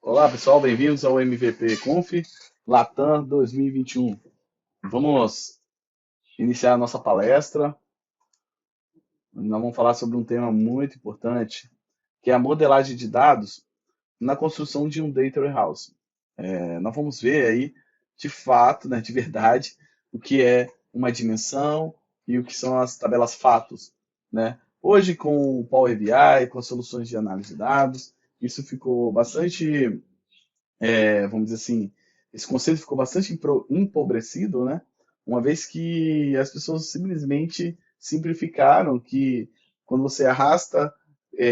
Olá pessoal, bem-vindos ao MVP Conf Latam 2021. Vamos iniciar a nossa palestra. Nós vamos falar sobre um tema muito importante, que é a modelagem de dados na construção de um data warehouse. Nós vamos ver aí, de fato, né, de verdade, o que é uma dimensão e o que são as tabelas fatos, né? Hoje, com o Power BI, com as soluções de análise de dados, isso ficou bastante, vamos dizer assim, esse conceito ficou bastante empobrecido, né? Uma vez que as pessoas simplesmente simplificaram que quando você arrasta,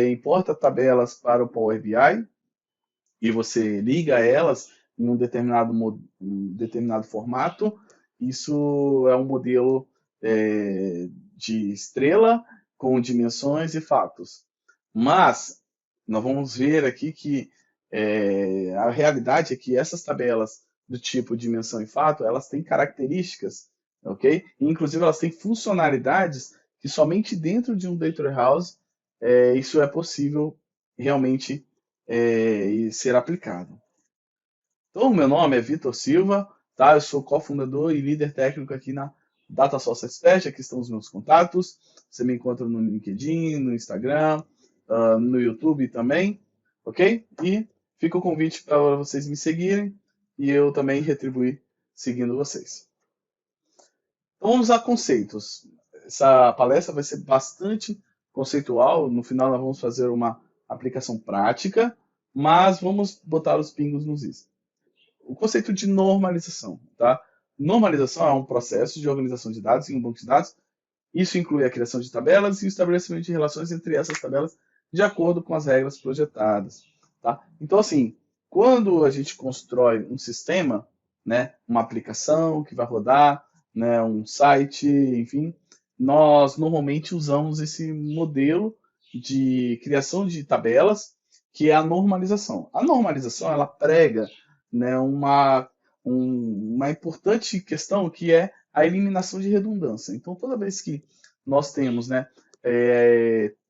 importa tabelas para o Power BI e você liga elas em um determinado formato, isso é um modelo de estrela com dimensões e fatos. Mas nós vamos ver aqui que a realidade é que essas tabelas do tipo dimensão e fato, elas têm características, ok? E, inclusive elas têm funcionalidades que somente dentro de um data warehouse isso é possível realmente e ser aplicado. Então, meu nome é Vitor Silva, tá? Eu sou cofundador e líder técnico aqui na Data Source Expert. Aqui estão os meus contatos. Você me encontra no LinkedIn, no Instagram, no YouTube também, ok? E fica o convite para vocês me seguirem e eu também retribuir seguindo vocês. Então, vamos a conceitos. Essa palestra vai ser bastante conceitual. No final, nós vamos fazer uma aplicação prática, mas vamos botar os pingos nos is. O conceito de normalização, tá? Normalização é um processo de organização de dados em um banco de dados. Isso inclui a criação de tabelas e o estabelecimento de relações entre essas tabelas de acordo com as regras projetadas, tá? Então, assim, quando a gente constrói um sistema, né, uma aplicação que vai rodar, né, um site, enfim, nós normalmente usamos esse modelo de criação de tabelas, que é a normalização. A normalização, ela prega, né, uma importante questão que é a eliminação de redundância. Então, toda vez que nós temos, né,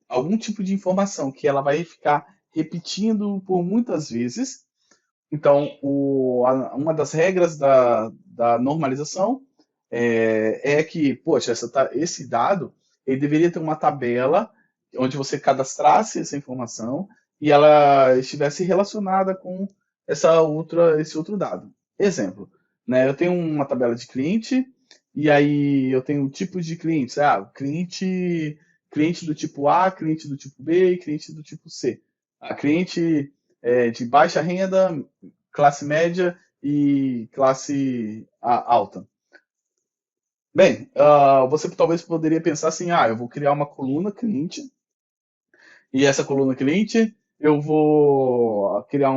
algum tipo de informação que ela vai ficar repetindo por muitas vezes, então uma das regras da normalização é que, poxa, esse dado ele deveria ter uma tabela onde você cadastrasse essa informação e ela estivesse relacionada com esse outro dado. Exemplo, né? Eu tenho uma tabela de cliente e aí eu tenho tipos de clientes. Cliente do tipo A, cliente do tipo B e cliente do tipo C. Cliente de baixa renda, classe média e classe alta. Bem, você talvez poderia pensar assim, eu vou criar uma coluna cliente, e essa coluna cliente eu vou criar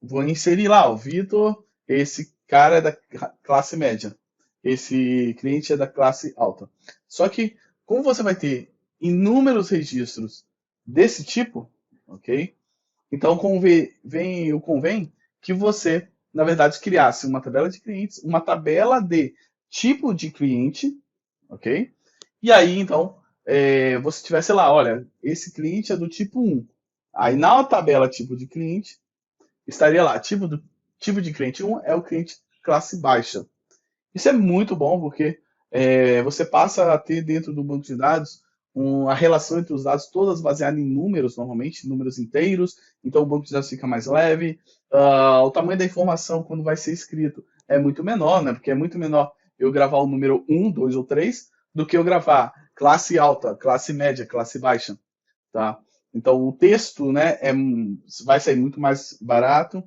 vou inserir lá, o Vitor, esse cara é da classe média, esse cliente é da classe alta. Só que, como você vai ter inúmeros registros desse tipo, ok? Então convém que você, na verdade, criasse uma tabela de clientes, uma tabela de tipo de cliente, ok? E aí, então, você tivesse lá, olha, esse cliente é do tipo um. Aí na tabela tipo de cliente, estaria lá, tipo de cliente um é o cliente classe baixa. Isso é muito bom porque você passa a ter dentro do banco de dados a relação entre os dados todas baseadas em números, normalmente, números inteiros, então o banco de dados fica mais leve. O tamanho da informação quando vai ser escrito é muito menor, né? Porque é muito menor eu gravar o número um, 2 ou 3 do que eu gravar classe alta, classe média, classe baixa, tá? Então o texto, né, vai sair muito mais barato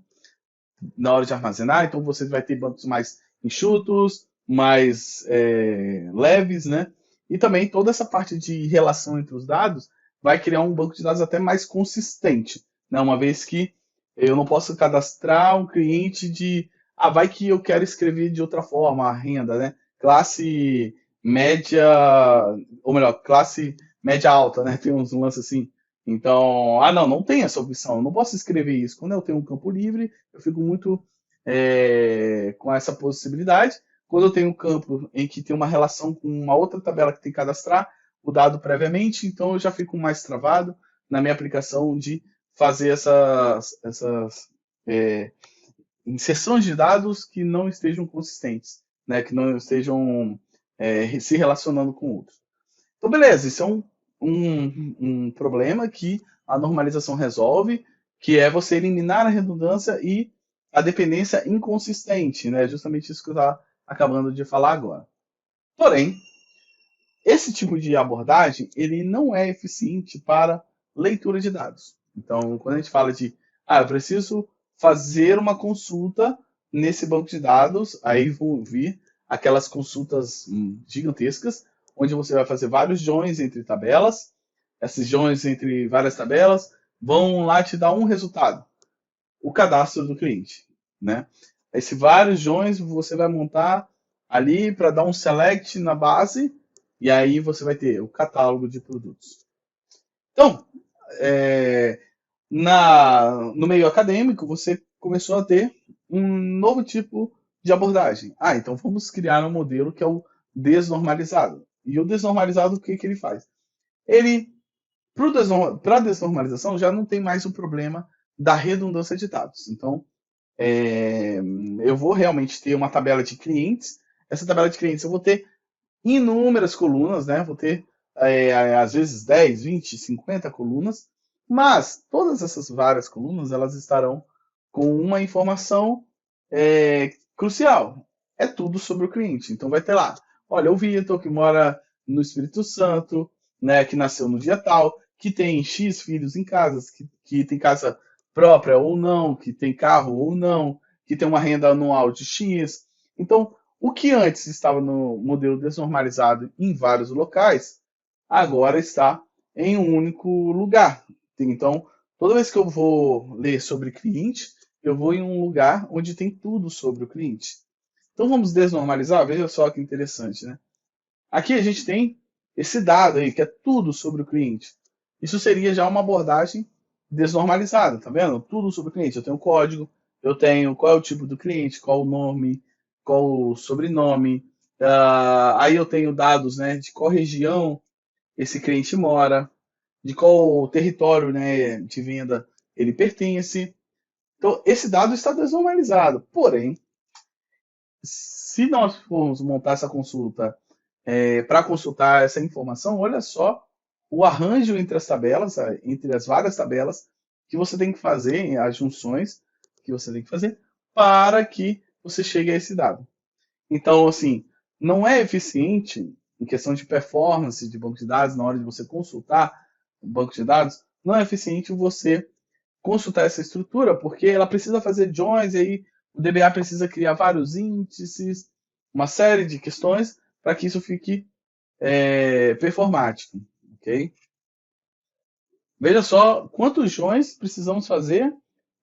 na hora de armazenar, então você vai ter bancos mais enxutos, mais leves, né? E também toda essa parte de relação entre os dados vai criar um banco de dados até mais consistente, né? Uma vez que eu não posso cadastrar um cliente vai que eu quero escrever de outra forma a renda, né? Classe média, ou melhor, classe média alta, né? Tem uns lances assim. Então, não tem essa opção, eu não posso escrever isso. Quando eu tenho um campo livre, eu fico muito com essa possibilidade. Quando eu tenho um campo em que tem uma relação com uma outra tabela que tem que cadastrar o dado previamente, então eu já fico mais travado na minha aplicação de fazer inserções de dados que não estejam consistentes, né? Que não estejam se relacionando com outros. Então, beleza, isso é um problema que a normalização resolve, que é você eliminar a redundância e a dependência inconsistente, né? Justamente isso que eu estava acabando de falar agora. Porém, esse tipo de abordagem ele não é eficiente para leitura de dados. Então, quando a gente fala de, eu preciso fazer uma consulta nesse banco de dados, aí vão vir aquelas consultas gigantescas, onde você vai fazer vários joins entre tabelas, esses joins entre várias tabelas vão lá te dar um resultado, o cadastro do cliente, né? Esse vários joins você vai montar ali para dar um select na base e aí você vai ter o catálogo de produtos. Então, no meio acadêmico, você começou a ter um novo tipo de abordagem. Então vamos criar um modelo que é o desnormalizado. E o desnormalizado, o que ele faz? Ele, para a desnormalização, já não tem mais o problema da redundância de dados. Então, eu vou realmente ter uma tabela de clientes. Essa tabela de clientes eu vou ter inúmeras colunas, né? Vou ter, às vezes, 10, 20, 50 colunas, mas todas essas várias colunas elas estarão com uma informação crucial. É tudo sobre o cliente. Então vai ter lá, olha, o Vitor que mora no Espírito Santo, né, que nasceu no dia tal, que tem X filhos em casa, que tem casa própria ou não, que tem carro ou não, que tem uma renda anual de X. Então, o que antes estava no modelo desnormalizado em vários locais, agora está em um único lugar. Então, toda vez que eu vou ler sobre cliente, eu vou em um lugar onde tem tudo sobre o cliente. Então vamos desnormalizar? Veja só que interessante, né? Aqui a gente tem esse dado aí, que é tudo sobre o cliente. Isso seria já uma abordagem desnormalizada, tá vendo? Tudo sobre o cliente. Eu tenho o código, eu tenho qual é o tipo do cliente, qual o nome, qual o sobrenome. Aí eu tenho dados, né, de qual região esse cliente mora, de qual território, né, de venda ele pertence. Então, esse dado está desnormalizado. Porém, se nós formos montar essa consulta para consultar essa informação, olha só o arranjo entre as tabelas, entre as várias tabelas que você tem que fazer, as junções que você tem que fazer para que você chegue a esse dado. Então, assim, não é eficiente em questão de performance de banco de dados na hora de você consultar o banco de dados, não é eficiente você consultar essa estrutura, porque ela precisa fazer joins, e aí o DBA precisa criar vários índices, uma série de questões para que isso fique performático, ok? Veja só quantos joins precisamos fazer.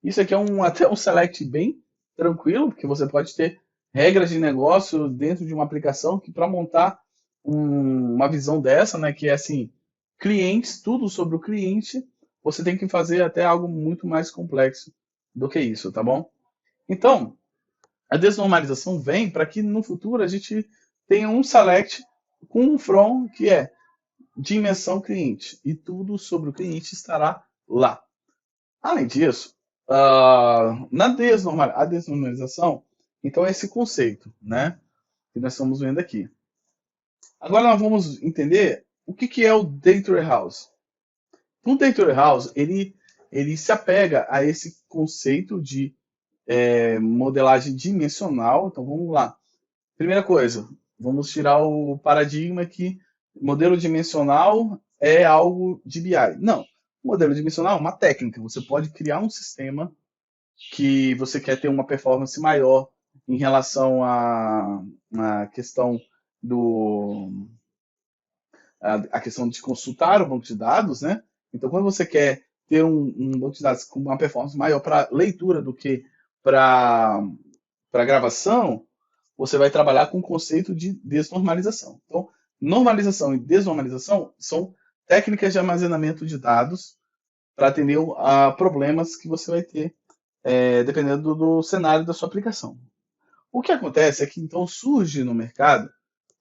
Isso aqui é até um select bem tranquilo, porque você pode ter regras de negócio dentro de uma aplicação que para montar uma visão dessa, né, que é assim, clientes, tudo sobre o cliente, você tem que fazer até algo muito mais complexo do que isso, tá bom? Então, a desnormalização vem para que no futuro a gente tenha um select com um from que é dimensão cliente e tudo sobre o cliente estará lá. Além disso, a desnormalização, então é esse conceito, né, que nós estamos vendo aqui. Agora nós vamos entender o que é o Data Warehouse. O Data Warehouse ele se apega a esse conceito de modelagem dimensional. Então vamos lá. Primeira coisa, vamos tirar o paradigma que modelo dimensional é algo de BI. Não. Modelo dimensional é uma técnica. Você pode criar um sistema que você quer ter uma performance maior em relação à questão do a questão de consultar o banco de dados, né? Então, quando você quer ter um banco de dados com uma performance maior para leitura do que para gravação, você vai trabalhar com o conceito de desnormalização. Então, normalização e desnormalização são técnicas de armazenamento de dados para atender a problemas que você vai ter, dependendo do cenário da sua aplicação. O que acontece é que então surge no mercado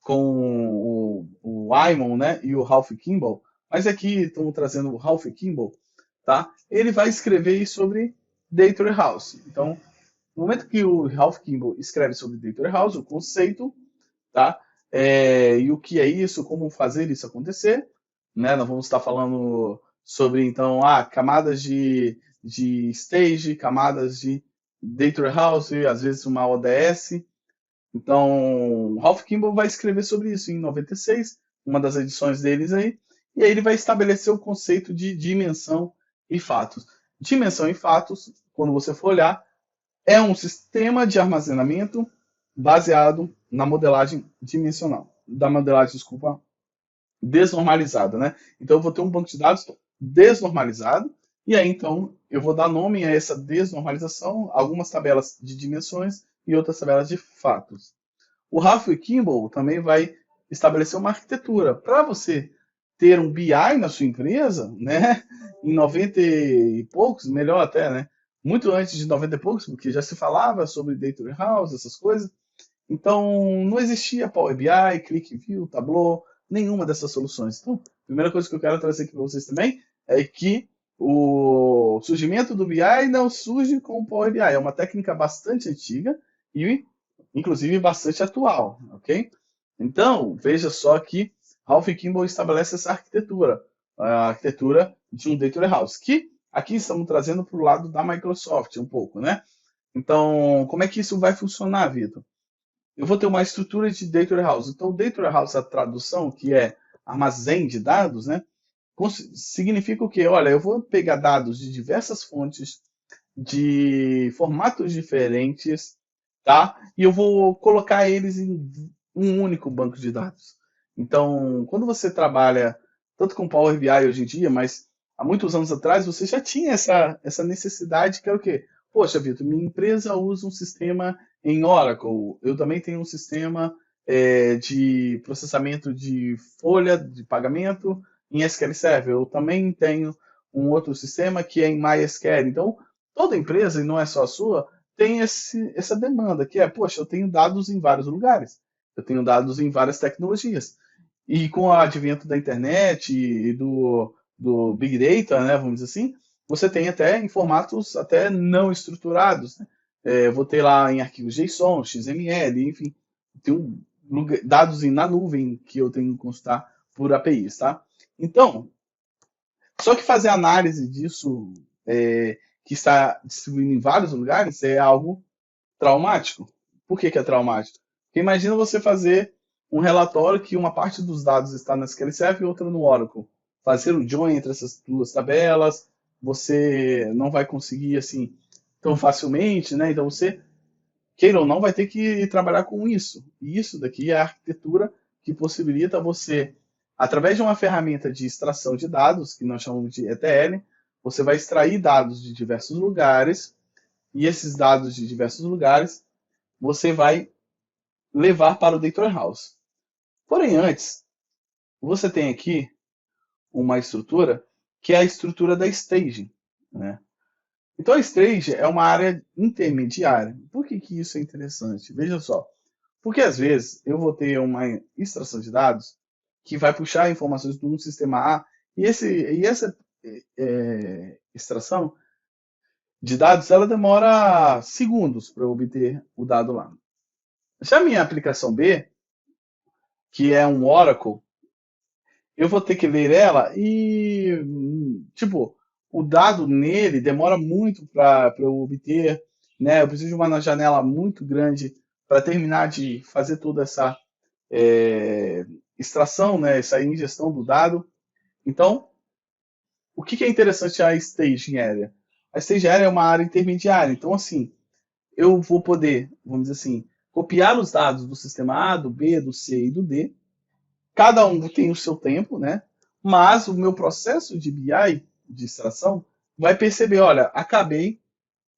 com o Wyman, né, e o Ralph Kimball, mas aqui estamos trazendo o Ralph Kimball, tá? Ele vai escrever sobre Data Warehouse. Então, no momento que o Ralph Kimball escreve sobre Data Warehouse, o conceito, tá? E o que é isso, como fazer isso acontecer, né? Nós vamos estar falando sobre, então, camadas de stage, camadas de Data Warehouse, às vezes uma ODS. Então, Ralph Kimball vai escrever sobre isso em 96, uma das edições deles aí, e aí ele vai estabelecer o conceito de dimensão e fatos. Dimensão e fatos, quando você for olhar, é um sistema de armazenamento baseado na modelagem dimensional, da modelagem, desculpa, desnormalizada, né? Então eu vou ter um banco de dados desnormalizado e aí então eu vou dar nome a essa desnormalização, algumas tabelas de dimensões e outras tabelas de fatos. O Ralph Kimball também vai estabelecer uma arquitetura para você ter um BI na sua empresa, né? Em 90 e poucos, melhor até, né? Muito antes de 90 e poucos, porque já se falava sobre Data Warehouse, essas coisas. Então, não existia Power BI, ClickView, Tableau, nenhuma dessas soluções. Então, a primeira coisa que eu quero trazer aqui para vocês também é que o surgimento do BI não surge com o Power BI. É uma técnica bastante antiga e, inclusive, bastante atual, ok? Então, veja só que Ralph Kimball estabelece essa arquitetura, a arquitetura de um Data Warehouse, que aqui estamos trazendo para o lado da Microsoft um pouco, né? Então, como é que isso vai funcionar, Vitor? Eu vou ter uma estrutura de Data Warehouse. Então, o Data Warehouse, a tradução, que é armazém de dados, né? Significa o quê? Olha, eu vou pegar dados de diversas fontes, de formatos diferentes, tá? E eu vou colocar eles em um único banco de dados. Então, quando você trabalha tanto com Power BI hoje em dia, mas há muitos anos atrás você já tinha essa necessidade que é o quê? Poxa, Vitor, minha empresa usa um sistema em Oracle, eu também tenho um sistema de processamento de folha de pagamento em SQL Server, eu também tenho um outro sistema que é em MySQL. Então, toda empresa, e não é só a sua, tem essa demanda, que é, poxa, eu tenho dados em vários lugares, eu tenho dados em várias tecnologias. E com o advento da internet e do Big Data, né, vamos dizer assim, você tem até em formatos até não estruturados. Né? Vou ter lá em arquivos JSON, XML, enfim, tenho dados na nuvem que eu tenho que consultar por APIs. Tá? Então, só que fazer análise disso que está distribuído em vários lugares é algo traumático. Por que é traumático? Porque imagina você fazer um relatório que uma parte dos dados está na SQL Server e outra no Oracle. Fazer o join entre essas duas tabelas, você não vai conseguir assim tão facilmente, né? Então você, queira ou não, vai ter que trabalhar com isso. E isso daqui é a arquitetura que possibilita você, através de uma ferramenta de extração de dados, que nós chamamos de ETL, você vai extrair dados de diversos lugares, e esses dados de diversos lugares você vai levar para o Data Warehouse. Porém, antes, você tem aqui uma estrutura que é a estrutura da staging. Né? Então, a staging é uma área intermediária. Por que isso é interessante? Veja só. Porque, às vezes, eu vou ter uma extração de dados que vai puxar informações de um sistema A e essa extração de dados ela demora segundos para obter o dado lá. Já a minha aplicação B, que é um Oracle, eu vou ter que ler ela e, tipo, o dado nele demora muito para eu obter, né? Eu preciso de uma janela muito grande para terminar de fazer toda essa extração, né? Essa ingestão do dado. Então, o que é interessante a staging area? A staging area é uma área intermediária. Então, assim, eu vou poder, vamos dizer assim, copiar os dados do sistema A, do B, do C e do D. Cada um tem o seu tempo, né? Mas o meu processo de BI, de extração, vai perceber, olha, acabei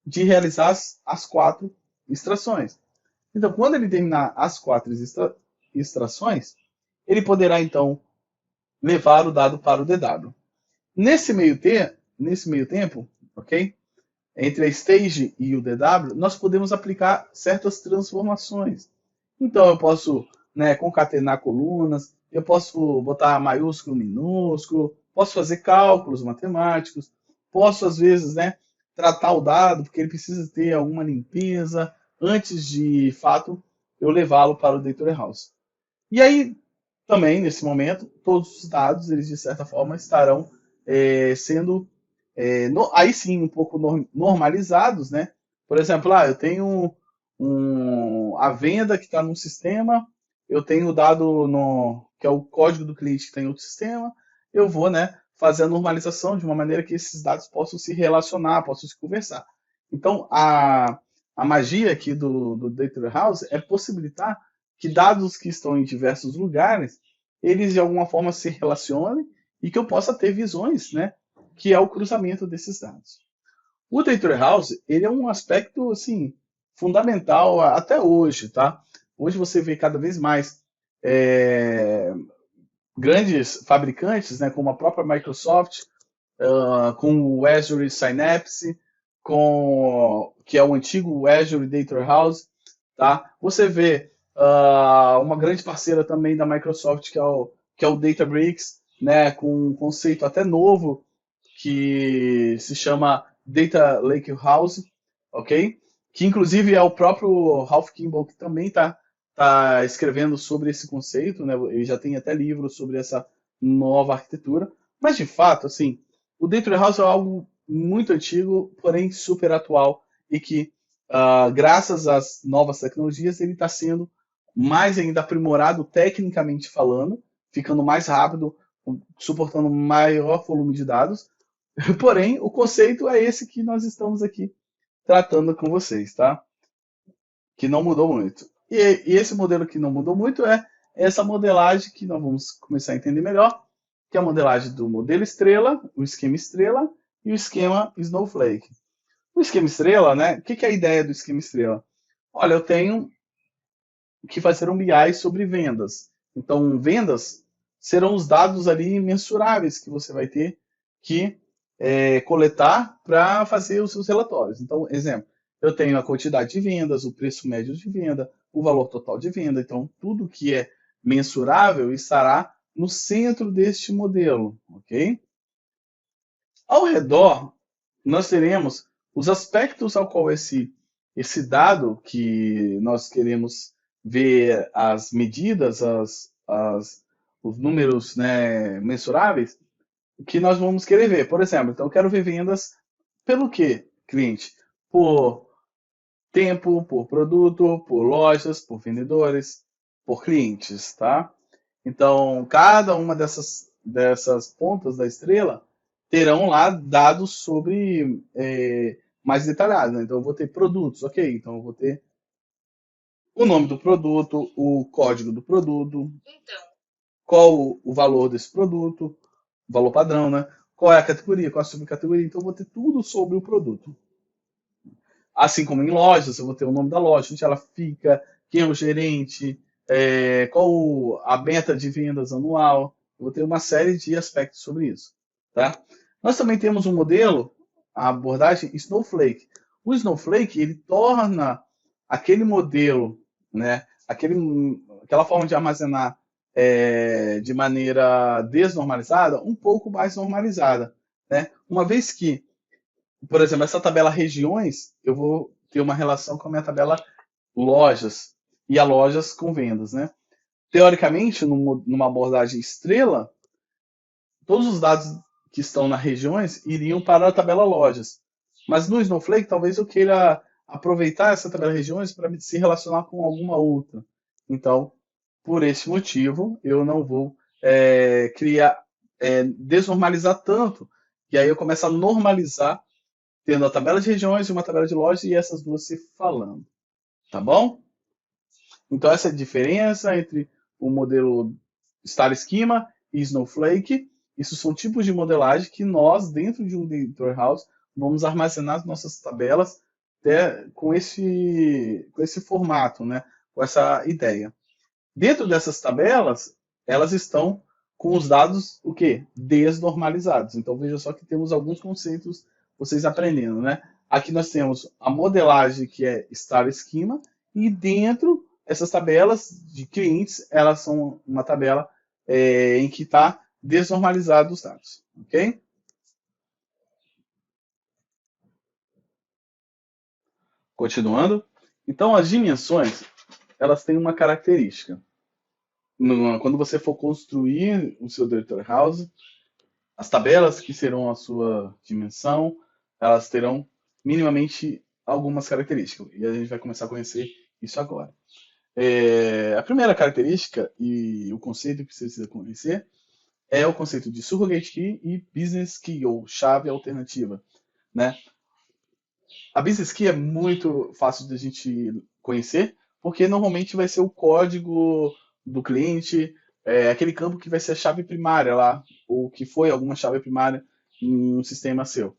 de realizar as 4 extrações. Então, quando ele terminar as 4 extrações, ele poderá, então, levar o dado para o DW. Nesse meio tempo, ok? Entre a stage e o DW, nós podemos aplicar certas transformações. Então, eu posso concatenar colunas, eu posso botar maiúsculo, minúsculo, posso fazer cálculos matemáticos, posso, às vezes, tratar o dado, porque ele precisa ter alguma limpeza antes de fato eu levá-lo para o Data Warehouse. E aí, também, nesse momento, todos os dados, eles de certa forma estarão sendo, aí sim, um pouco normalizados, né? Por exemplo, eu tenho a venda que está num sistema, eu tenho o dado que é o código do cliente que está em outro sistema, eu vou, né, fazer a normalização de uma maneira que esses dados possam se relacionar, possam se conversar. Então, a magia aqui do Data Warehouse é possibilitar que dados que estão em diversos lugares, eles de alguma forma se relacionem e que eu possa ter visões, né, que é o cruzamento desses dados. O Data Warehouse, ele é um aspecto assim fundamental até hoje, tá? Hoje você vê cada vez mais grandes fabricantes, né, como a própria Microsoft, com o Azure Synapse, que é o antigo Azure Data Warehouse, tá? Você vê uma grande parceira também da Microsoft, que é o Databricks, né, com um conceito até novo que se chama Data Lakehouse, ok? Que inclusive é o próprio Ralph Kimball que também tá escrevendo sobre esse conceito, né? Ele já tem até livros sobre essa nova arquitetura. Mas de fato, assim, o Data Warehouse é algo muito antigo, porém super atual e que, graças às novas tecnologias, ele está sendo mais ainda aprimorado tecnicamente falando, ficando mais rápido, suportando maior volume de dados. Porém, o conceito é esse que nós estamos aqui tratando com vocês, tá? Que não mudou muito. E esse modelo que não mudou muito é essa modelagem que nós vamos começar a entender melhor, que é a modelagem do modelo estrela, o esquema estrela e o esquema Snowflake. O esquema estrela, né? O que é a ideia do esquema estrela? Olha, eu tenho que fazer um BI sobre vendas. Então, vendas serão os dados ali mensuráveis que você vai ter que coletar para fazer os seus relatórios. Então, exemplo, eu tenho a quantidade de vendas, o preço médio de venda, o valor total de venda. Então, tudo que é mensurável estará no centro deste modelo, ok? Ao redor, nós teremos os aspectos ao qual esse dado que nós queremos ver as medidas, os números, né, mensuráveis, que nós vamos querer ver. Por exemplo, então eu quero ver vendas pelo quê, cliente? Por tempo, por produto, por lojas, por vendedores, por clientes, tá? Então, cada uma dessas pontas da estrela terão lá dados sobre mais detalhados, né? Então, eu vou ter produtos, ok? Então, eu vou ter o nome do produto, o código do produto, qual o valor desse produto, o valor padrão, né? Qual é a categoria, qual é a subcategoria. Então, eu vou ter tudo sobre o produto. Assim como em lojas, eu vou ter o nome da loja, onde ela fica, quem é o gerente, qual a meta de vendas anual. Eu vou ter uma série de aspectos sobre isso. Tá? Nós também temos um modelo, a abordagem Snowflake. O Snowflake ele torna aquele modelo, né, aquela forma de armazenar de maneira desnormalizada, um pouco mais normalizada. Né? Uma vez que por exemplo, essa tabela regiões, eu vou ter uma relação com a minha tabela lojas e a lojas com vendas, né? Teoricamente, numa abordagem estrela, todos os dados que estão nas regiões iriam para a tabela lojas. Mas no Snowflake, talvez eu queira aproveitar essa tabela regiões para se relacionar com alguma outra. Então, por esse motivo, eu não vou desnormalizar tanto. E aí eu começo a normalizar tendo a tabela de regiões e uma tabela de lojas e essas duas se falando, tá bom? Então essa é a diferença entre o modelo Star Schema e Snowflake. Isso são tipos de modelagem que nós, dentro de um Data Warehouse, vamos armazenar as nossas tabelas com esse formato, né? Com essa ideia. Dentro dessas tabelas, elas estão com os dados o quê? Desnormalizados. Então veja só que temos alguns conceitos vocês aprendendo, né? Aqui nós temos a modelagem que é Star Schema e dentro essas tabelas de clientes, elas são uma tabela em que está desnormalizado os dados, ok? Continuando. Então, as dimensões, elas têm uma característica. Quando você for construir o seu Data House, as tabelas que serão a sua dimensão, elas terão minimamente algumas características. E a gente vai começar a conhecer isso agora. A primeira característica e o conceito que você precisa conhecer é o conceito de surrogate key e business key, ou chave alternativa, né? A business key é muito fácil de a gente conhecer, porque normalmente vai ser o código do cliente, aquele campo que vai ser a chave primária lá, ou que foi alguma chave primária em um sistema seu,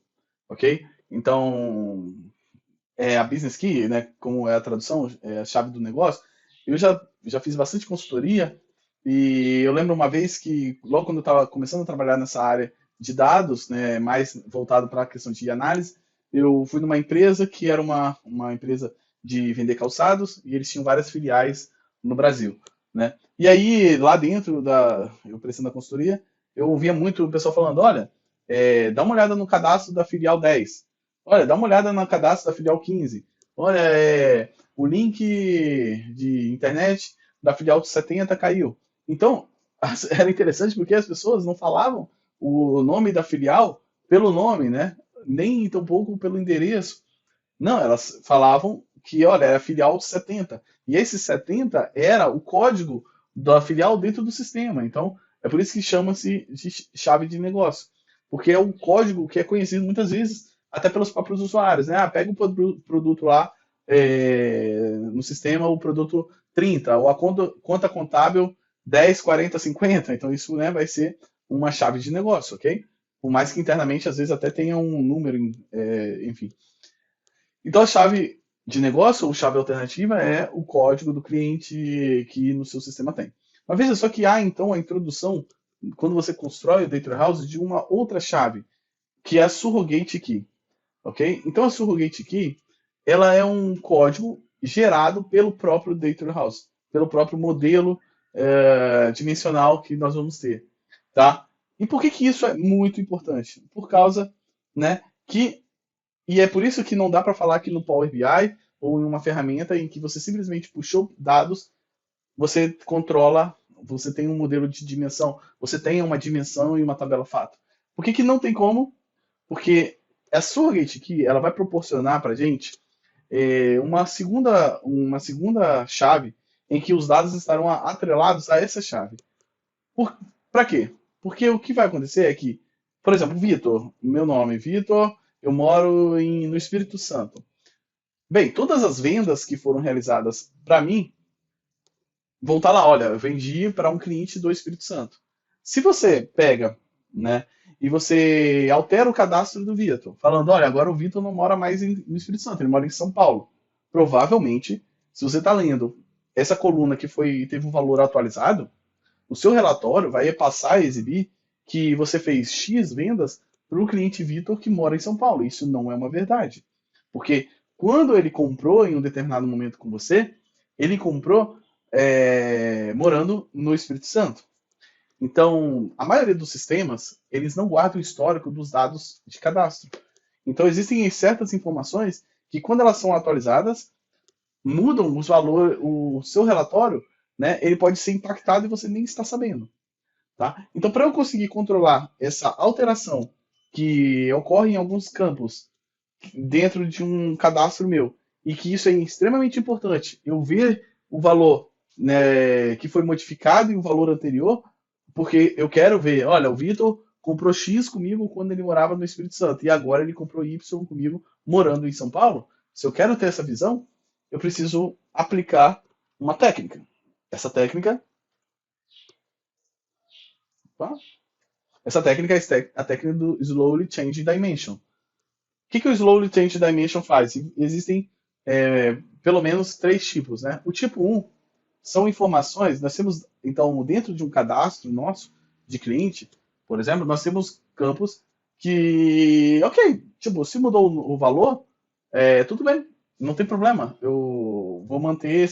ok? Então, a business key, né, como é a tradução, é a chave do negócio, eu já fiz bastante consultoria e eu lembro uma vez que, logo quando eu estava começando a trabalhar nessa área de dados, né, mais voltado para a questão de análise, eu fui numa empresa que era uma empresa de vender calçados e eles tinham várias filiais no Brasil, né? E aí, lá dentro eu prestando a consultoria, eu ouvia muito o pessoal falando, olha, dá uma olhada no cadastro da filial 10. Olha, dá uma olhada no cadastro da filial 15. Olha, o link de internet da filial 70 caiu. Então, era interessante porque as pessoas não falavam o nome da filial pelo nome, né? Nem tampouco pelo endereço. Não, elas falavam que, olha, era a filial 70. E esse 70 era o código da filial dentro do sistema. Então, é por isso que chama-se de chave de negócio. Porque é um código que é conhecido muitas vezes até pelos próprios usuários, né? Ah, pega o produto lá no sistema, o produto 30, ou a conta contábil 10, 40, 50. Então, isso, né, vai ser uma chave de negócio, ok? Por mais que internamente, às vezes, até tenha um número, enfim. Então, a chave de negócio ou chave alternativa é o código do cliente que no seu sistema tem. Mas veja só que há, então, a introdução, quando você constrói o Data Warehouse, de uma outra chave, que é a Surrogate Key. Ok? Então, a Surrogate Key ela é um código gerado pelo próprio Data Warehouse, pelo próprio modelo dimensional que nós vamos ter. Tá? E por que isso é muito importante? Por causa, né, que e é por isso que não dá para falar que no Power BI ou em uma ferramenta em que você simplesmente puxou dados, você controla, você tem um modelo de dimensão, você tem uma dimensão e uma tabela fato. Por que não tem como? Porque a surrogate key ela vai proporcionar para a gente uma segunda chave em que os dados estarão atrelados a essa chave. Para quê? Porque o que vai acontecer é que, por exemplo, Vitor, meu nome é Vitor, eu moro no Espírito Santo. Bem, todas as vendas que foram realizadas para mim vão estar lá, olha, eu vendi para um cliente do Espírito Santo. Se você pega, né, e você altera o cadastro do Vitor, falando, olha, agora o Vitor não mora mais no Espírito Santo, ele mora em São Paulo. Provavelmente, se você está lendo essa coluna que teve um valor atualizado, o seu relatório vai passar a exibir que você fez X vendas para o cliente Vitor que mora em São Paulo. Isso não é uma verdade. Porque quando ele comprou em um determinado momento com você, ele comprou morando no Espírito Santo. Então, a maioria dos sistemas, eles não guardam o histórico dos dados de cadastro. Então, existem certas informações que, quando elas são atualizadas, mudam os valores, o seu relatório, né, ele pode ser impactado e você nem está sabendo. Tá? Então, para eu conseguir controlar essa alteração que ocorre em alguns campos dentro de um cadastro meu, e que isso é extremamente importante, eu ver o valor, né, que foi modificado e o valor anterior, porque eu quero ver, olha, o Vitor comprou X comigo quando ele morava no Espírito Santo, e agora ele comprou Y comigo morando em São Paulo. Se eu quero ter essa visão, eu preciso aplicar uma técnica. Essa técnica, tá? Essa técnica é a técnica do Slowly Change Dimension. O que o Slowly Change Dimension faz? Existem pelo menos três tipos, né? O tipo 1 são informações, nós temos, então, dentro de um cadastro nosso de cliente, por exemplo, nós temos campos que, ok, tipo, se mudou o valor, tudo bem, não tem problema. Eu vou manter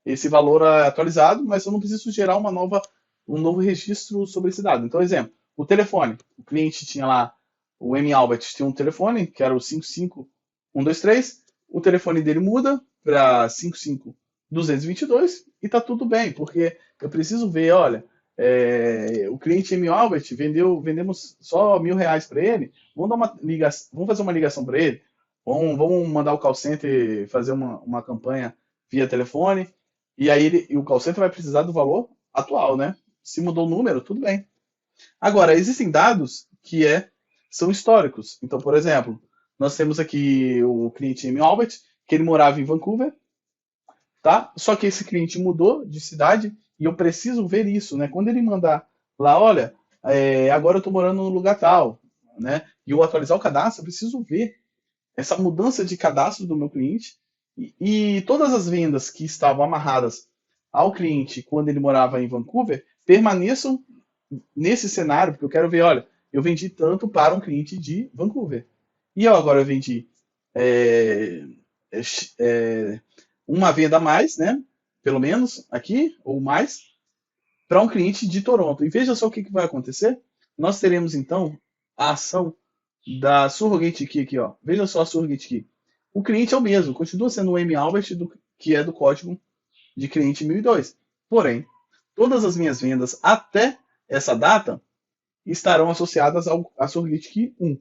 esse valor atualizado, mas eu não preciso gerar um novo registro sobre esse dado. Então, exemplo, o telefone. O cliente tinha lá, o M. Albert tinha um telefone, que era o 55123. telefone dele muda para 55222 e tá tudo bem, porque eu preciso ver, olha, o cliente M. Albert vendemos só R$ 1.000 para ele, vamos fazer uma ligação para ele, vamos mandar o call center fazer uma campanha via telefone, e aí o call center vai precisar do valor atual, né? Se mudou o número, tudo bem. Agora, existem dados que são históricos. Então, por exemplo, nós temos aqui o cliente M. Albert, que ele morava em Vancouver, tá? Só que esse cliente mudou de cidade e eu preciso ver isso, né? Quando ele mandar lá, olha, agora eu estou morando no lugar tal, né? E eu atualizar o cadastro, eu preciso ver essa mudança de cadastro do meu cliente e todas as vendas que estavam amarradas ao cliente quando ele morava em Vancouver permaneçam nesse cenário, porque eu quero ver, olha, eu vendi tanto para um cliente de Vancouver. E eu agora vendi é, uma venda a mais, né? Pelo menos aqui, ou mais, para um cliente de Toronto. E veja só o que vai acontecer. Nós teremos então a ação da Surrogate Key aqui, ó. Veja só a Surrogate Key. O cliente é o mesmo, continua sendo o M. Albert, que é do código de cliente 1002. Porém, todas as minhas vendas até essa data estarão associadas à Surrogate Key 1.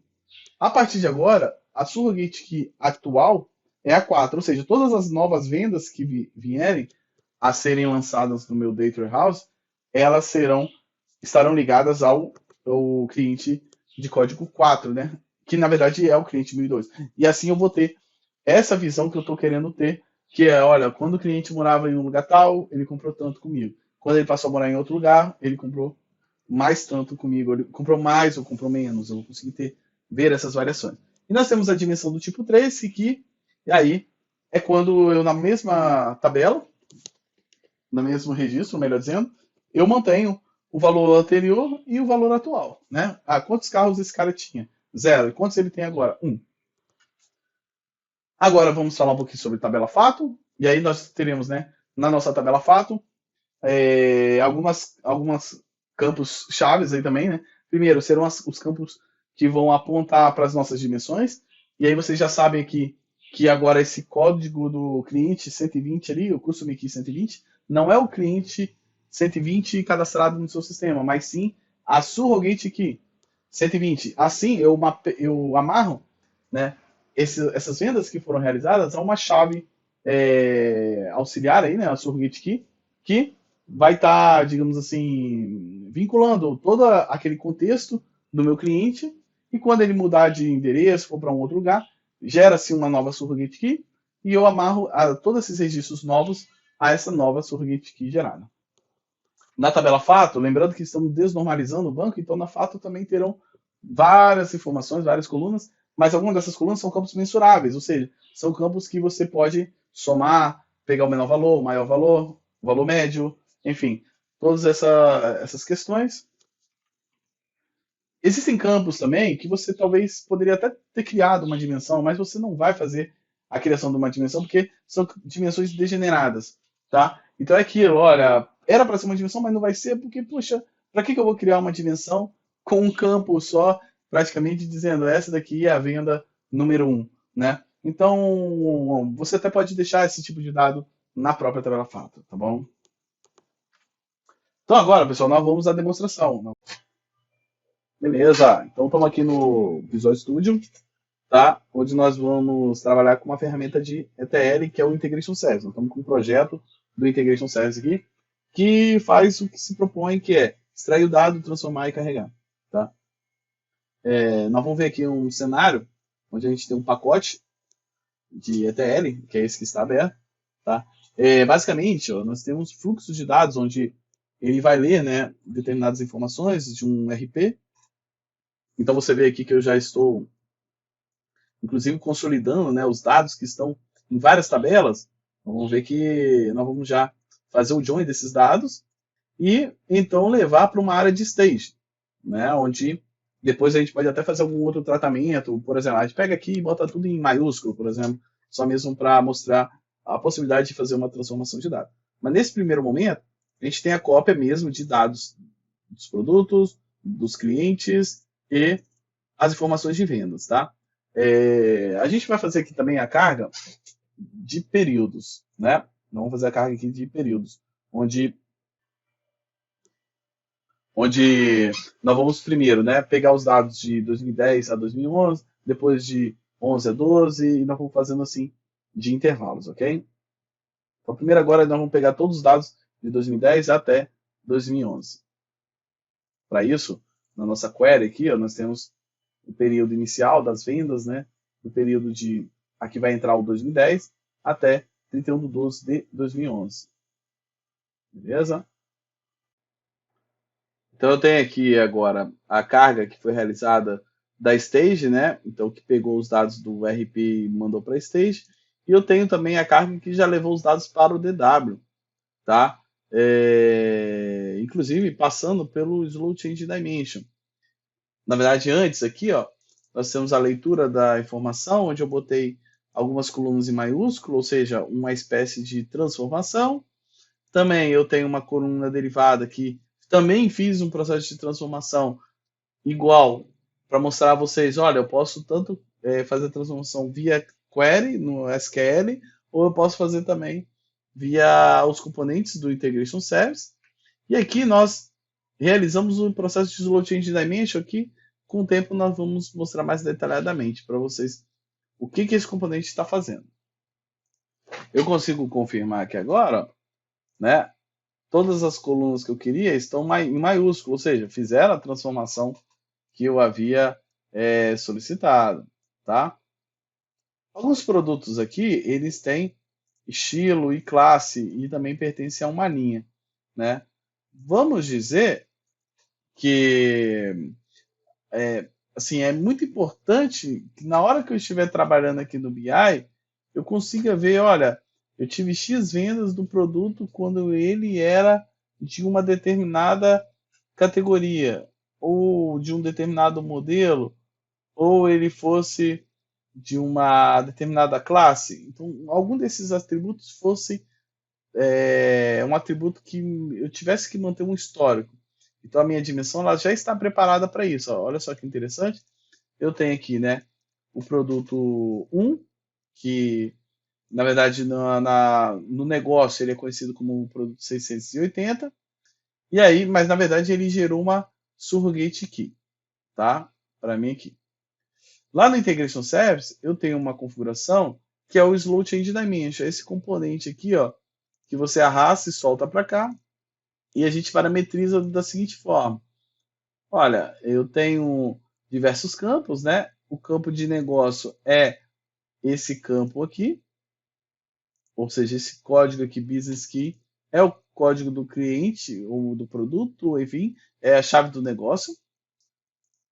A partir de agora, a Surrogate Key atual é a 4, ou seja, todas as novas vendas que vierem a serem lançadas no meu Data Warehouse, elas estarão ligadas ao cliente de código 4, né? Que na verdade é o cliente 1002. E assim eu vou ter essa visão que eu estou querendo ter, que é, olha, quando o cliente morava em um lugar tal, ele comprou tanto comigo. Quando ele passou a morar em outro lugar, ele comprou mais tanto comigo. Ele comprou mais ou comprou menos. Eu vou conseguir ver essas variações. E nós temos a dimensão do tipo 3, que aí é quando eu, na mesma tabela, no mesmo registro, melhor dizendo, eu mantenho o valor anterior e o valor atual, né? Quantos carros esse cara tinha? 0. E quantos ele tem agora? 1. Agora vamos falar um pouquinho sobre tabela fato. E aí nós teremos, né, na nossa tabela fato, algumas campos chaves aí também, né? Primeiro serão os campos que vão apontar para as nossas dimensões. E aí vocês já sabem aqui que agora esse código do cliente 120 ali, o Custom Key 120, não é o cliente 120 cadastrado no seu sistema, mas sim a Surrogate Key 120. Assim eu amarro, né, essas vendas que foram realizadas a uma chave auxiliar aí, né, a Surrogate Key, que vai estar, digamos assim, vinculando todo aquele contexto do meu cliente, e quando ele mudar de endereço, for para um outro lugar, gera-se uma nova Surrogate Key, e eu amarro todos esses registros novos a essa nova Surrogate Key gerada. Na tabela fato, lembrando que estamos desnormalizando o banco, então na fato também terão várias informações, várias colunas, mas algumas dessas colunas são campos mensuráveis, ou seja, são campos que você pode somar, pegar o menor valor, o maior valor, o valor médio, enfim, todas essas questões. Existem campos também que você talvez poderia até ter criado uma dimensão, mas você não vai fazer a criação de uma dimensão porque são dimensões degeneradas, tá? Então é aquilo, olha, era para ser uma dimensão, mas não vai ser porque, poxa, para que eu vou criar uma dimensão com um campo só, praticamente dizendo essa daqui é a venda número 1, né? Então, você até pode deixar esse tipo de dado na própria tabela fato, tá bom? Então agora, pessoal, nós vamos à demonstração. Beleza, então estamos aqui no Visual Studio, tá? Onde nós vamos trabalhar com uma ferramenta de ETL, que é o Integration Service. Nós estamos com um projeto do Integration Service aqui, que faz o que se propõe, que é extrair o dado, transformar e carregar, tá? Nós vamos ver aqui um cenário onde a gente tem um pacote de ETL, que é esse que está aberto, tá? Basicamente, ó, nós temos fluxos de dados onde ele vai ler, né, determinadas informações de um RP. Então você vê aqui que eu já estou, inclusive, consolidando, né, os dados que estão em várias tabelas. Vamos ver que nós vamos já fazer o join desses dados e então levar para uma área de stage, né, onde depois a gente pode até fazer algum outro tratamento. Por exemplo, a gente pega aqui e bota tudo em maiúsculo, por exemplo, só mesmo para mostrar a possibilidade de fazer uma transformação de dados. Mas nesse primeiro momento, a gente tem a cópia mesmo de dados dos produtos, dos clientes e as informações de vendas, tá? A gente vai fazer aqui também a carga de períodos, né? Nós vamos fazer a carga aqui de períodos, onde nós vamos primeiro, né, pegar os dados de 2010 a 2011, depois de 11 a 12, e nós vamos fazendo assim de intervalos, ok? Então, primeiro agora nós vamos pegar todos os dados de 2010 até 2011. Para isso, na nossa query aqui, ó, nós temos o período inicial das vendas, né, o período de, aqui vai entrar o 2010 até 31/12 de 2011. Beleza? Então eu tenho aqui agora a carga que foi realizada da Stage, né? Então que pegou os dados do RP e mandou para a Stage. E eu tenho também a carga que já levou os dados para o DW, tá? Inclusive passando pelo Slow Change Dimension. Na verdade, antes aqui, ó, nós temos a leitura da informação, onde eu botei algumas colunas em maiúsculo, ou seja, uma espécie de transformação. Também eu tenho uma coluna derivada que também fiz um processo de transformação igual para mostrar a vocês, olha, eu posso tanto fazer a transformação via query no SQL, ou eu posso fazer também via os componentes do Integration Service. E aqui nós realizamos o processo de Slow Change Dimension aqui. Com o tempo nós vamos mostrar mais detalhadamente para vocês o que esse componente está fazendo. Eu consigo confirmar aqui agora, né? Todas as colunas que eu queria estão em maiúsculo, ou seja, fizeram a transformação que eu havia solicitado, tá? Alguns produtos aqui, eles têm estilo e classe e também pertencem a uma linha, né? Vamos dizer que assim, é muito importante que na hora que eu estiver trabalhando aqui no BI, eu consiga ver, olha, eu tive X vendas do produto quando ele era de uma determinada categoria, ou de um determinado modelo, ou ele fosse de uma determinada classe. Então, algum desses atributos fosse um atributo que eu tivesse que manter um histórico. Então, a minha dimensão ela já está preparada para isso. Ó. Olha só que interessante. Eu tenho aqui, né, o produto 1, que na verdade no negócio ele é conhecido como o produto 680, e aí, mas na verdade ele gerou uma surrogate key, tá? Para mim aqui. Lá no Integration Service eu tenho uma configuração que é o Slow Change Dimension, esse componente aqui, ó, que você arrasta e solta para cá, e a gente parametriza da seguinte forma. Olha, eu tenho diversos campos, né? O campo de negócio é esse campo aqui, ou seja, esse código aqui, Business Key, é o código do cliente ou do produto, enfim, é a chave do negócio.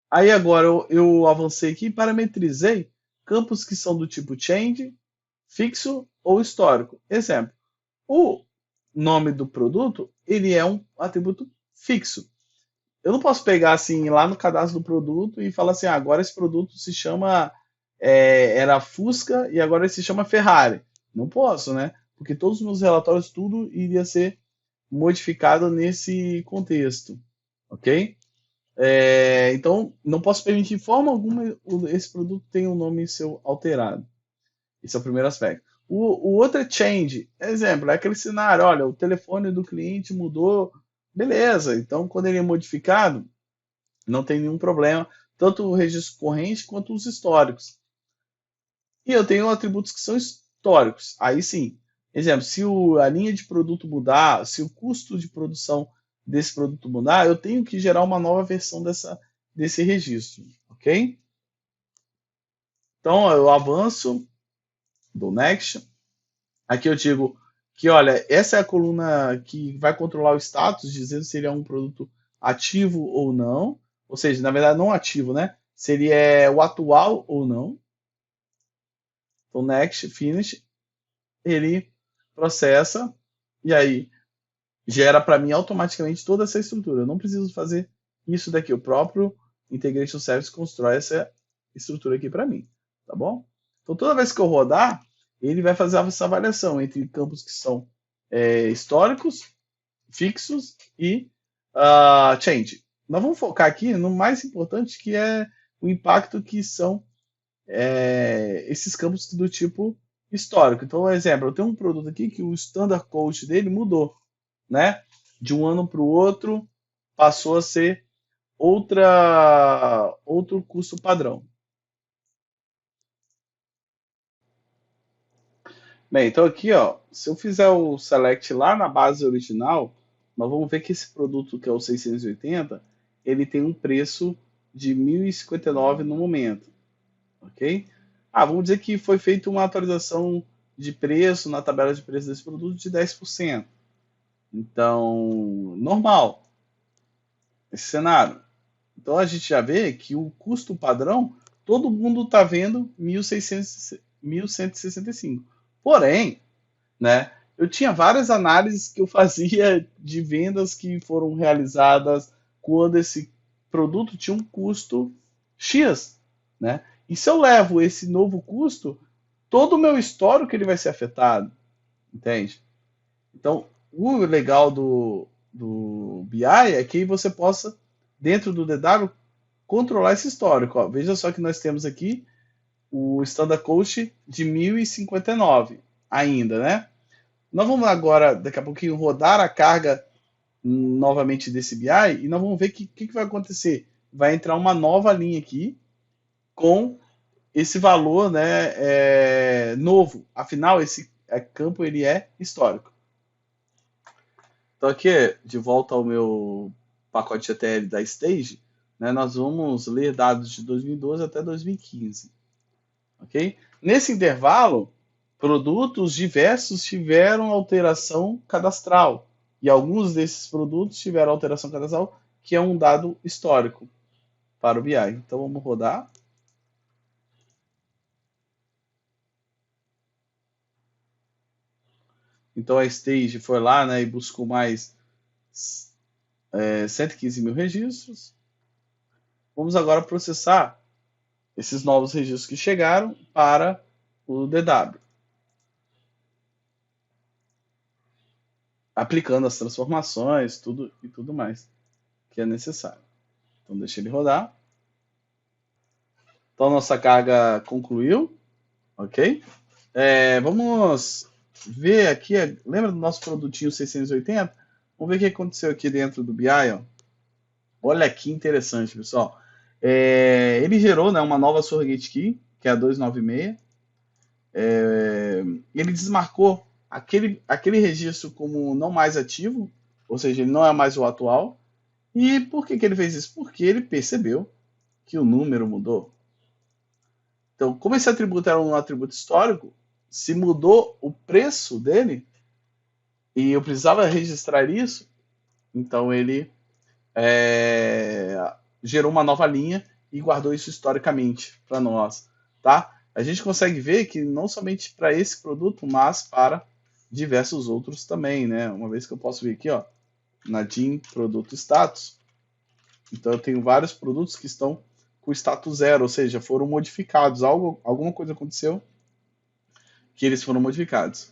Aí agora eu avancei aqui e parametrizei campos que são do tipo change, fixo ou histórico. Exemplo, o nome do produto, ele é um atributo fixo. Eu não posso pegar assim lá no cadastro do produto e falar assim, agora esse produto se chama era Fusca e agora ele se chama Ferrari. Não posso, né? Porque todos os meus relatórios, tudo iria ser modificado nesse contexto, ok? Então, não posso permitir de forma alguma esse produto tenha um nome seu alterado. Esse é o primeiro aspecto. O outro é change. Exemplo, é aquele cenário, olha, o telefone do cliente mudou, beleza. Então, quando ele é modificado, não tem nenhum problema, tanto o registro corrente quanto os históricos. E eu tenho atributos que são históricos. Aí sim, exemplo, se a linha de produto mudar, se o custo de produção desse produto mudar, eu tenho que gerar uma nova versão desse registro, ok? Então eu avanço, do Next. Aqui eu digo que, olha, essa é a coluna que vai controlar o status, dizendo se ele é um produto ativo ou não. Ou seja, na verdade não ativo, né? Se ele é o atual ou não. Então, next, finish, ele processa e aí gera para mim automaticamente toda essa estrutura. Eu não preciso fazer isso daqui. O próprio Integration Service constrói essa estrutura aqui para mim, tá bom? Então, toda vez que eu rodar, ele vai fazer essa avaliação entre campos que são históricos, fixos e change. Nós vamos focar aqui no mais importante, que é o impacto que são esses campos do tipo histórico. Então, por exemplo, eu tenho um produto aqui que o standard cost dele mudou, né? De um ano para o outro passou a ser outro custo padrão. Bem, então aqui, ó, se eu fizer o select lá na base original, nós vamos ver que esse produto que é o 680, ele tem um preço de 1.059 no momento, ok? Ah, vamos dizer que foi feita uma atualização de preço na tabela de preço desse produto de 10%. Então, normal esse cenário. Então a gente já vê que o custo padrão, todo mundo está vendo 1.165. Porém, né, eu tinha várias análises que eu fazia de vendas que foram realizadas quando esse produto tinha um custo X, né? E se eu levo esse novo custo, todo o meu histórico ele vai ser afetado, entende? Então, o legal do BI é que você possa, dentro do DW, controlar esse histórico. Ó. Veja só que nós temos aqui o Standard Coast de 1059 ainda, né? Nós vamos agora, daqui a pouquinho, rodar a carga novamente desse BI e nós vamos ver o que vai acontecer. Vai entrar uma nova linha aqui com esse valor, né, novo. Afinal, esse campo ele é histórico. Então aqui, de volta ao meu pacote GTL da Stage, né, nós vamos ler dados de 2012 até 2015. Ok? Nesse intervalo, produtos diversos tiveram alteração cadastral. E alguns desses produtos tiveram alteração cadastral, que é um dado histórico para o BI. Então vamos rodar. Então a Stage foi lá, né, e buscou mais 115 mil registros. Vamos agora processar esses novos registros que chegaram para o DW, aplicando as transformações, tudo e tudo mais que é necessário. Então deixa ele rodar. Então nossa carga concluiu, ok? Vamos ver aqui, lembra do nosso produtinho 680? Vamos ver o que aconteceu aqui dentro do BI. Ó. Olha que interessante, pessoal. Ele gerou, né, uma nova surrogate key, que é a 296. Ele desmarcou aquele registro como não mais ativo, ou seja, ele não é mais o atual. E por que ele fez isso? Porque ele percebeu que o número mudou. Então, como esse atributo era um atributo histórico, se mudou o preço dele e eu precisava registrar isso, então ele é, gerou uma nova linha e guardou isso historicamente para nós, tá? A gente consegue ver que não somente para esse produto, mas para diversos outros também, né? Uma vez que eu posso vir aqui, ó, na DIN produto status, então eu tenho vários produtos que estão com status zero, ou seja, foram modificados, alguma coisa aconteceu que eles foram modificados,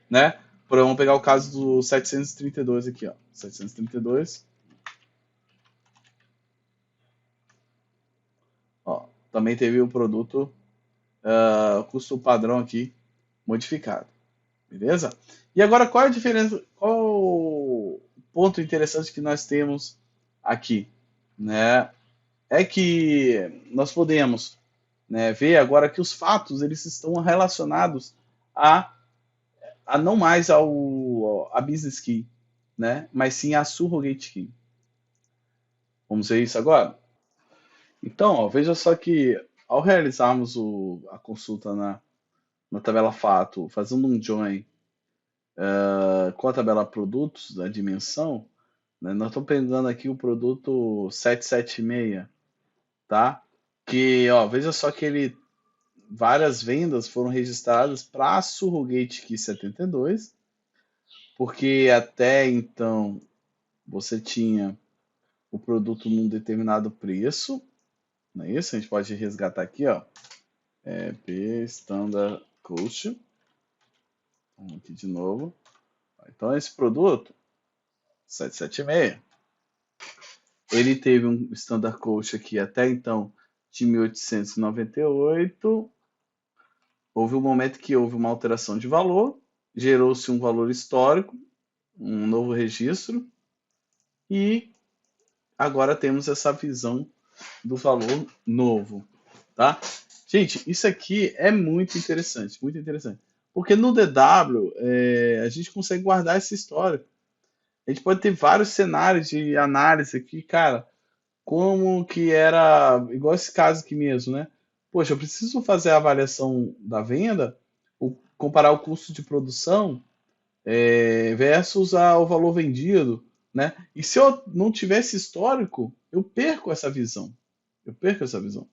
né? Vamos pegar o caso do 732 aqui, ó. 732. Ó, também teve o produto custo padrão aqui modificado. Beleza? E agora qual é a diferença? Qual o ponto interessante que nós temos aqui? Né? É que nós podemos, né, ver agora que os fatos eles estão relacionados a não mais a business key, né? Mas sim a surrogate key. Vamos ver isso agora? Então, ó, veja só que ao realizarmos a consulta na tabela fato, fazendo um join com a tabela produtos da dimensão, né, nós estamos pegando aqui o produto 776, tá? Que, ó, veja só que várias vendas foram registradas para a Surrogate Key 72, porque até então você tinha o produto num determinado preço, não é isso? A gente pode resgatar aqui, ó, P Standard Cost. Vamos aqui de novo. Então esse produto 776, ele teve um Standard Cost aqui até então de 1898 houve um momento que houve uma alteração de valor, gerou-se um valor histórico, um novo registro, e agora temos essa visão do valor novo, tá? Gente, isso aqui é muito interessante, porque no DW a gente consegue guardar essa história. A gente pode ter vários cenários de análise aqui, cara, como que era, igual esse caso aqui mesmo, né? Poxa, eu preciso fazer a avaliação da venda, comparar o custo de produção versus o valor vendido, né? E se eu não tivesse histórico, eu perco essa visão. Eu perco essa visão,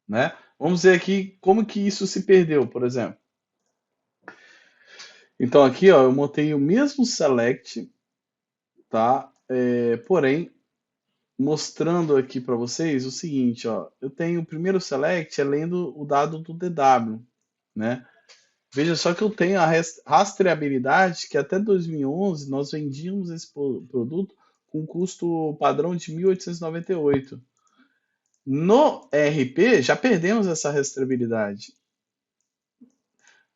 né? Vamos ver aqui como que isso se perdeu, por exemplo. Então aqui, ó, eu montei o mesmo select, tá? Porém, mostrando aqui para vocês o seguinte, ó, eu tenho o primeiro select lendo o dado do DW, né? Veja só que eu tenho a rastreabilidade que até 2011 nós vendíamos esse produto com custo padrão de 1.898. No RP já perdemos essa rastreabilidade.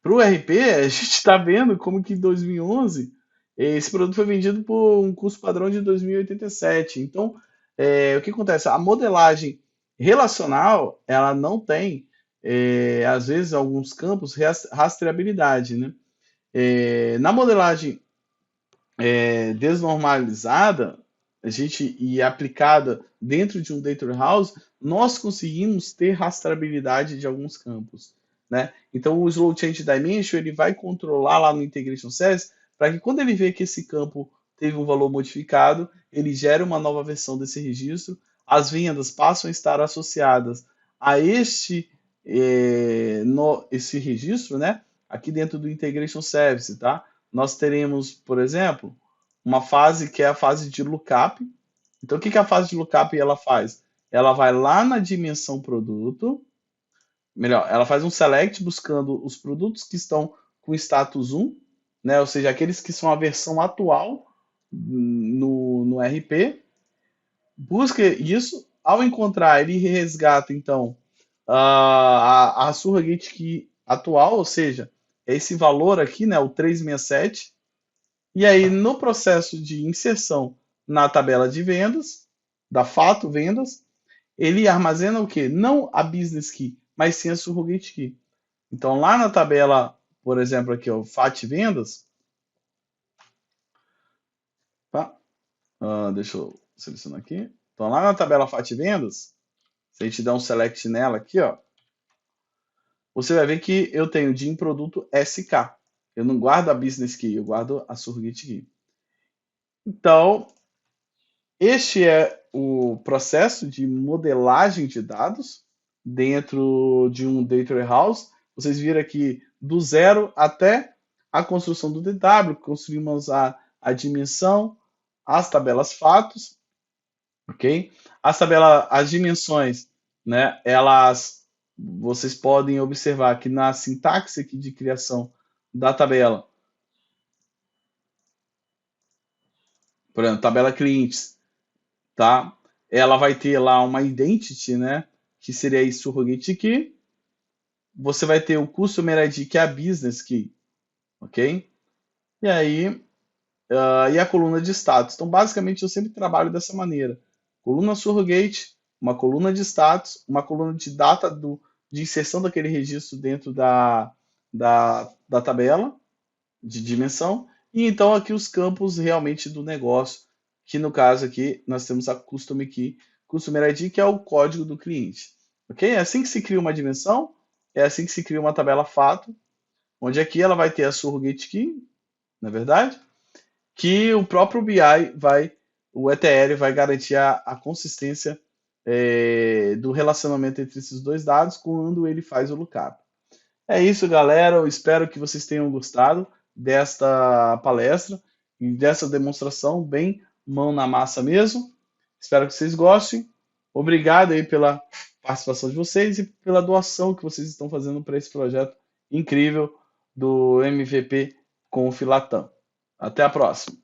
Para o RP, a gente está vendo como que em 2011 esse produto foi vendido por um custo padrão de 2.087. Então, o que acontece? A modelagem relacional, ela não tem, às vezes, alguns campos, rastreabilidade, né? Na modelagem desnormalizada, a gente e aplicada dentro de um data warehouse, nós conseguimos ter rastreabilidade de alguns campos, né? Então o Slow Change Dimension ele vai controlar lá no Integration Service para que quando ele vê que esse campo teve um valor modificado, ele gera uma nova versão desse registro. As vendas passam a estar associadas a esse registro, né? Aqui dentro do Integration Service, tá? Nós teremos, por exemplo, uma fase que é a fase de lookup. Então, o que a fase de lookup ela faz? Ela vai lá na dimensão produto, melhor, ela faz um select buscando os produtos que estão com status 1, né? Ou seja, aqueles que são a versão atual no RP, busca isso, ao encontrar, ele resgata, então, a surrogate key atual, ou seja, esse valor aqui, né, o 367, e aí no processo de inserção na tabela de vendas, da Fato Vendas, ele armazena o quê? Não a business key, mas sim a surrogate key. Então lá na tabela, por exemplo, aqui, o FAT Vendas, tá? Deixa eu selecionar aqui. Então lá na tabela FAT Vendas, se a gente der um select nela aqui, ó, você vai ver que eu tenho de em produto SK. Eu não guardo a business key, eu guardo a surrogate key. Então, este é o processo de modelagem de dados dentro de um Data Warehouse. Vocês viram aqui do zero até a construção do DW, construímos a dimensão, as tabelas fatos, ok? As dimensões, né? Vocês podem observar que na sintaxe aqui de criação da tabela, por exemplo, tabela clientes, tá? Ela vai ter lá uma identity, né? Que seria a surrogate key. Você vai ter o customer ID, que é a business key, ok? E aí, e a coluna de status. Então, basicamente, eu sempre trabalho dessa maneira. Coluna surrogate, uma coluna de status, uma coluna de data de inserção daquele registro dentro da tabela de dimensão. E então aqui os campos realmente do negócio, que no caso aqui nós temos a Custom Key, Customer ID, que é o código do cliente. Ok? É assim que se cria uma dimensão, é assim que se cria uma tabela fato, onde aqui ela vai ter a surrogate key, na verdade, que o próprio BI o ETL vai garantir a consistência do relacionamento entre esses dois dados quando ele faz o lookup. É isso, galera. Eu espero que vocês tenham gostado desta palestra e dessa demonstração bem mão na massa mesmo. Espero que vocês gostem. Obrigado aí pela participação de vocês e pela doação que vocês estão fazendo para esse projeto incrível do MVP com o Filatão. Até a próxima.